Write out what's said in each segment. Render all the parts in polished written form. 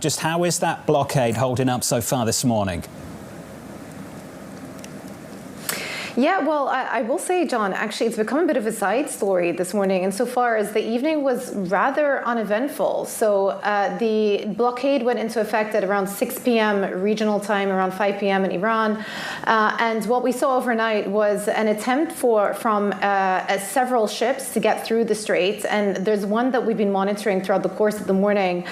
Just how is that blockade holding up so far this morning? Yeah, well, I will say, John, actually, it's become a bit of a side story this morning insofar as the evening was rather uneventful. So the blockade went into effect at around 6 p.m. regional time, around 5 p.m. in Iran. And what we saw overnight was an attempt from several ships to get through the Strait. And there's one that we've been monitoring throughout the course of the morning.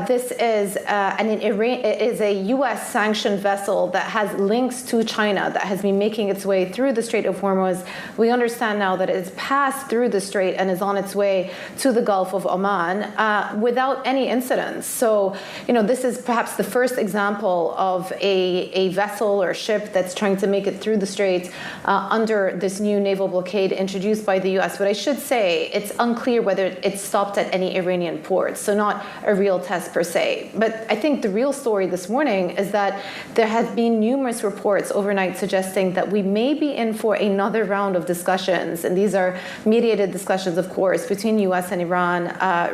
This is a U.S.-sanctioned vessel that has links to China that has been making its way through the Strait of Hormuz. We understand now that it has passed through the strait and is on its way to the Gulf of Oman without any incidents. So, this is perhaps the first example of a vessel or ship that's trying to make it through the strait under this new naval blockade introduced by the U.S. But I should say it's unclear whether it stopped at any Iranian ports, so not a real test per se. But I think the real story this morning is that there have been numerous reports overnight suggesting that we may be in for another round of discussions. And these are mediated discussions, of course, between U.S. and Iran.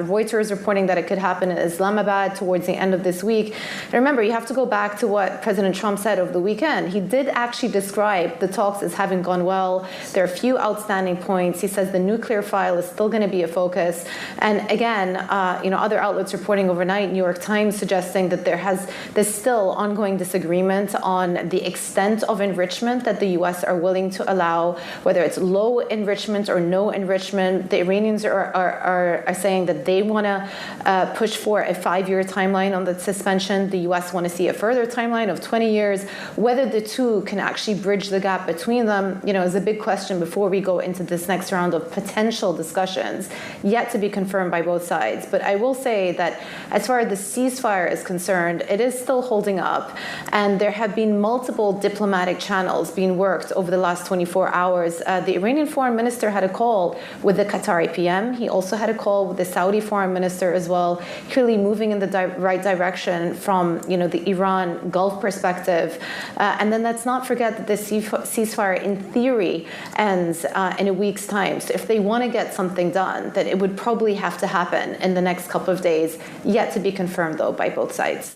Reuters reporting that it could happen in Islamabad towards the end of this week. And remember, you have to go back to what President Trump said over the weekend. He did actually describe the talks as having gone well. There are a few outstanding points. He says the nuclear file is still going to be a focus. And again, other outlets reporting overnight, New York Times suggesting that there's still ongoing disagreement on the extent of enrichment that the U.S. are willing to allow, whether it's low enrichment or no enrichment. The Iranians are saying that they want to push for a 5-year timeline on the suspension. The U.S. want to see a further timeline of 20 years. Whether the two can actually bridge the gap between them, is a big question before we go into this next round of potential discussions, yet to be confirmed by both sides. But I will say that as far as the ceasefire is concerned, it is still holding up. And there have been multiple diplomatic channels being worked over the last 24 hours. The Iranian foreign minister had a call with the Qatari PM. He also had a call with the Saudi foreign minister as well, clearly moving in the right direction from the Iran Gulf perspective. And then let's not forget that the ceasefire in theory ends in a week's time. So if they want to get something done, then it would probably have to happen in the next couple of days, yet to be confirmed though by both sides.